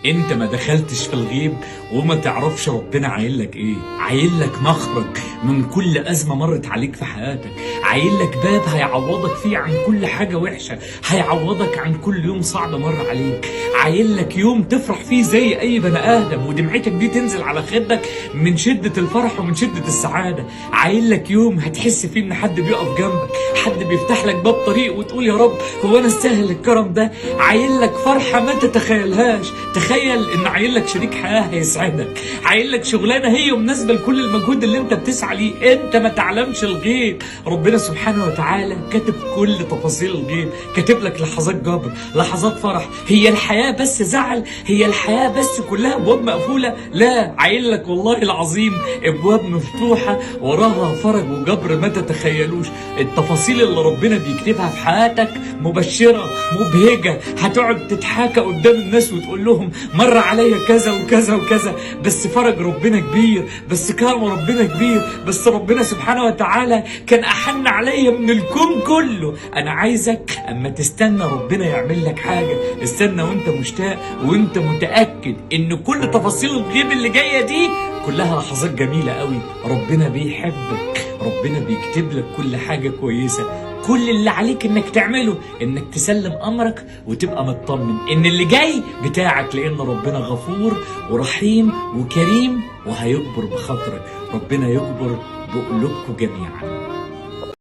انت ما دخلتش في الغيب وما تعرفش ربنا عايل لك ايه. عايل لك مخرج من كل ازمه مرت عليك في حياتك، عايل لك باب هيعوضك فيه عن كل حاجه وحشه، هيعوضك عن كل يوم صعب مر عليك، عايل لك يوم تفرح فيه زي اي بني ادم ودمعتك دي تنزل على خدك من شده الفرح ومن شده السعاده، عايل لك يوم هتحس فيه ان حد بيقف جنبك، حد بيفتح لك باب طريق وتقول يا رب هو انا استاهل الكرم ده. عايل لك فرحه ما تتخيلهاش. تخيل ان عايل لك شريك حياه هيسعدك، عايل لك شغلانه هي مناسبه لكل المجهود اللي انت بتسعى ليه. انت ما تعلمش الغيب، ربنا سبحانه وتعالى كاتب كل تفاصيل الغيب، كاتب لك لحظات جبر، لحظات فرح. هي الحياه بس زعل؟ هي الحياه بس كلها ابواب مقفوله؟ لا، عايل لك والله العظيم ابواب مفتوحه وراها فرج وجبر ما تتخيلوش. التفاصيل اللي ربنا بيكتبها في حياتك مبشره مبهجه، هتقعد تتحاكى قدام الناس وتقول لهم مر عليا كذا وكذا وكذا، بس فرج ربنا كبير، بس كرم ربنا كبير، بس ربنا سبحانه وتعالى كان احن عليا من الكون كله. انا عايزك اما تستنى ربنا يعمل لك حاجه، استنى وانت مشتاق وانت متاكد ان كل تفاصيل الغيب اللي جايه دي كلها لحظات جميله قوي. ربنا بيحبك، ربنا بيكتب لك كل حاجه كويسه. كل اللي عليك انك تعمله انك تسلم امرك وتبقى مطمن ان اللي جاي بتاعك، لان ربنا غفور ورحيم وكريم وهيجبر بخاطرك. ربنا يجبر بقلوبكم جميعا.